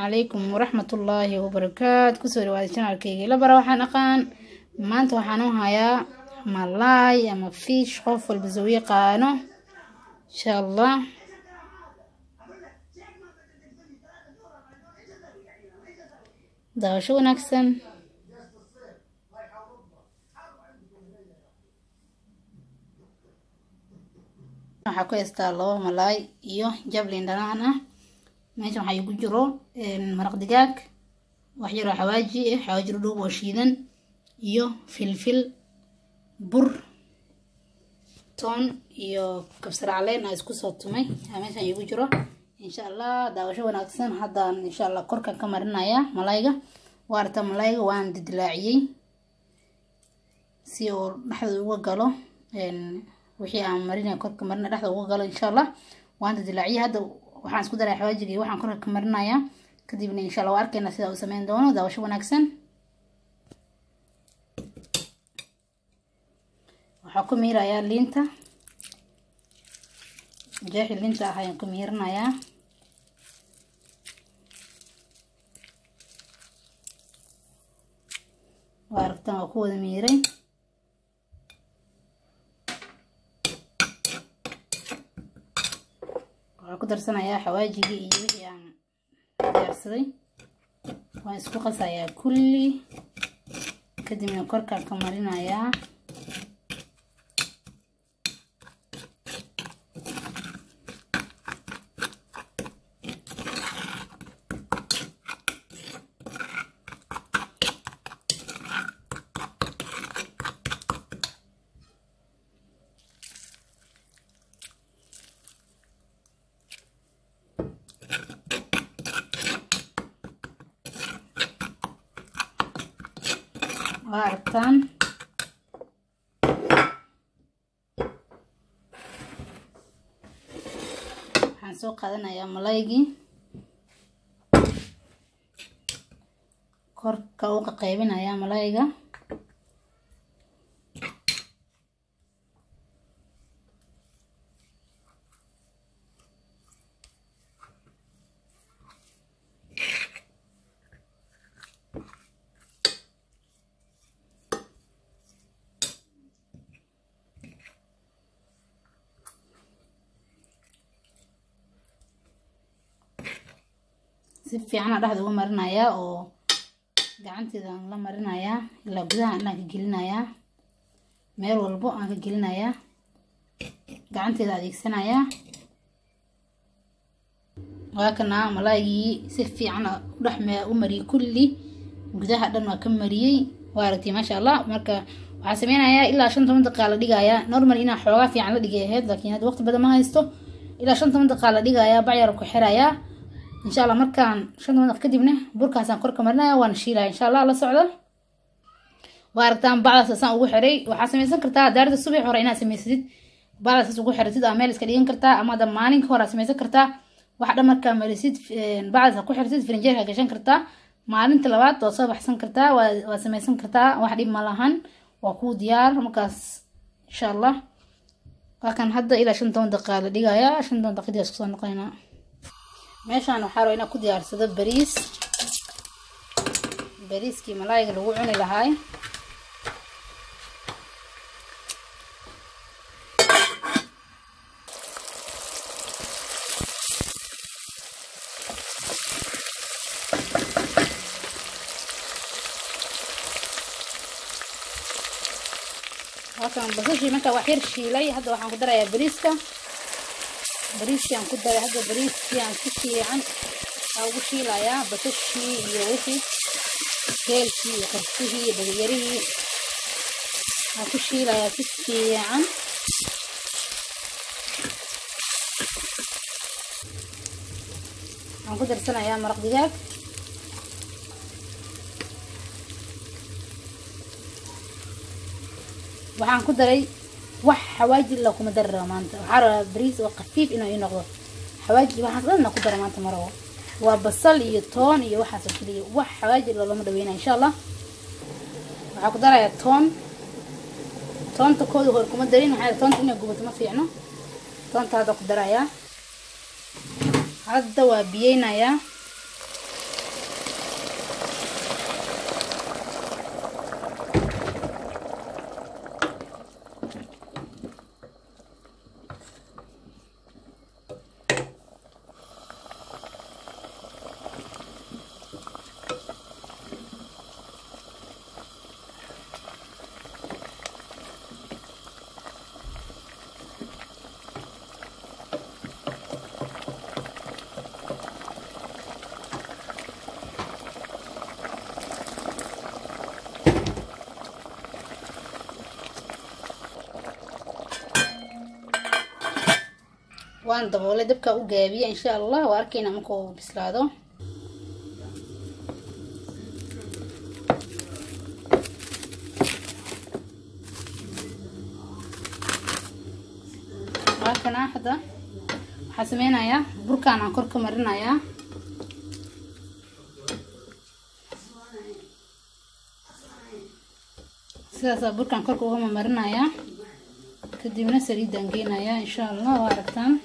عليكم ورحمة الله وبركاته. كسوري وهذا الشانل كيجي لبرا وحان أقان ما أنتو وحانو هيا ملاي أما فيش خوف البزوية قانو إن شاء الله. ده شو نكسن waxaa ku haystaa labo malaay iyo jablin dhanaan ah. meesha waxaa igu jiro maraq digaag, wax yar oo xawaaji ah, xawaaji dhuub oo shiidan iyo filfil, bur, toon iyo kabsar caleen aan isku soo tumay meesha igu jiro. insha Allah daawasho wanaagsan. haddaan insha Allah korkan ka marinaya malaayga. waarta malaayga waan didilaaciyay si uu dhaxda uga galo wixii aan marinay korka marina dhaxda uga galo insha Allah. waan didilaaciyay hadda waxaan isku daray xawaajiga waxaan korka ka marinaya kadibna insha Allah waa arkayna sida uu sameyn doono. daawasho wanaagsan. waxaan ku miirayaa liinta, jeexi liinta ah ayaan ku miirinayaa. waa aragtaan waa ku wada miiray. waxaan ku darsanayaa xawaajigii iyo wixii aan diyaarsaday. waan isku qasayaa kulli kadibna korkaan ka marinayaa. waa aragtaan waxaan soo qaadanayaa malaygii, korka uga qaybinayaa malayga. si fiican dhaxda uga marinayaa oo gacanteeda aan la marinayaa ilaa gudaha aan ka gelinayaa, meel walbo aan ka gelinayaa, gacanteeda adeegsanayaa. waa kana malaygii si fiican u mariyay kulli gudaha dhan waa ka mariyay. waa aragtay maasha Allah. marka waxaan sameynayaa ilaa 15 daqiiqo la dhigayaa. normal inaan xoogaa fiican la dhigay ahayd laakiin hadda waqti badan ma haysto. ilaa 15 daqiiqo la dhigayaa, bacyar ku xirayaa insha Allah. markaan 15 daqiiqo kadibna burkaasaan korka marinaya waan shiilaya insha Allah. la socdo. waa aragtaan bacdaas aan ugu xiray. waxaa sameysan kartaa daarada subax hore inaad sameysid bacdaas ugu xiratid ama meel iska dhigan kartaa ama maalinka hore sameysan kartaa. wax dhan markaa marisid bacdaas ku xirtid firinjeerka gashan kartaa. maalinta labaad oo soo baxsan kartaa waa sameysan kartaa. wax dhib ma lahan, waa ku diyaar markaas insha Allah. waa kan hadda ilaa 15 daqiiqo la dhigayaa. 15 daqiiqo isku soo noqonayna. meeshaan waxaa rabaa inaan ku diyaarsado bariiskii malaayga lagu cuni lahaay. halkan basashii marka wax yar shiilay. hadda waxaan ku darayaa bariiskii aan ku daray. hadda bariiskii aan si fiican ugu shiilayaa basashii iyo wixii keelkii iyo qarshihii iyo dhagayarihii aan ku shiilayaa si fiican. aan ku darsanayaa maraq digaag. waxaan ku daray wax xawaaji la kuma darro maanta. waxaa rabaa bariis oo khafiif inuu ii noqdo. xawaaji waxaan dhan ku daro maanta maro. waa basal iyo toon iyo waxaas oo kaliya. wax xawaaji lama dhaweynaa insha Allah. waxaan ku darayaa toonta kooda hor kuma darin. waxaa toonta inay gubato ma fiicno. toonta hadda ku darayaa. hadda waa biyeynayaa. وان دبولة دبكة وجابية إن شاء الله وأركينا مكو بسلادو وأركنا حدا حسمينا يا بركانا كرك مرنا يا سلاسة بركان كرك وهم مرنا يا كدينا سريدا نجينا يا إن شاء الله واركتان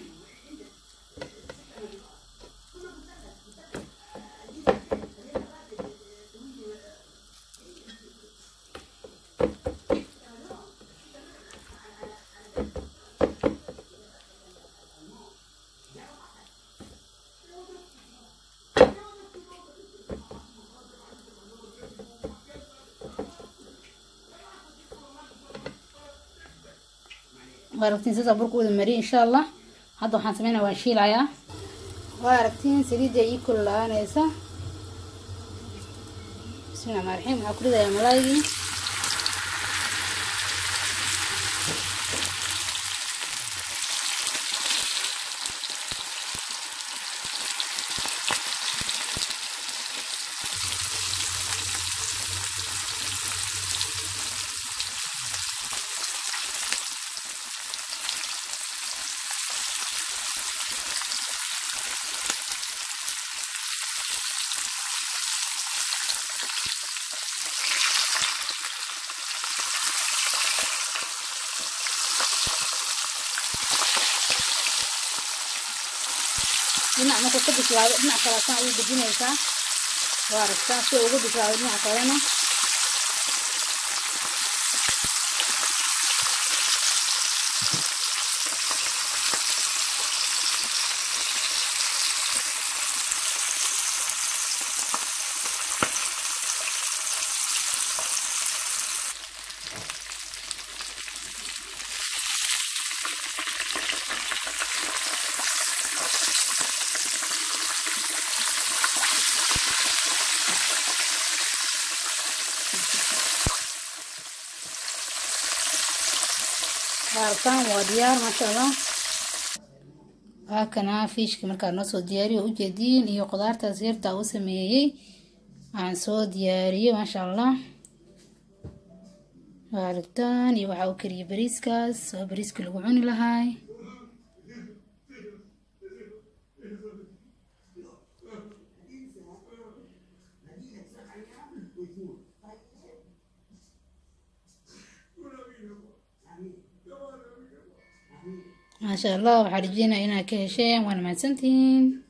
واركتين سيدا بركو المري إن شاء الله هادو حنسمينا واشيل عيا واركتين سريدا يكل لانيسا بسم الله الرحمن الرحيم هاكل يا ملايين دينا ما كنت بسلاوي دينا خلاصنا أول بدينا يسا واركتا شو أول بسلاوي دينا كلنا واركان وديار ما شاء الله هاكنا فيش كمركا نصو دياري وجدين iyo qudaarta zeerta u sameeyay aan soo diyaariyay ma sha Allah waaragtaan iyo waxa uu kariye bariiskaas oo bariiska lagu cuni lahaay ما شاء الله وحرجينا هنا كهشام وانا ما سنتين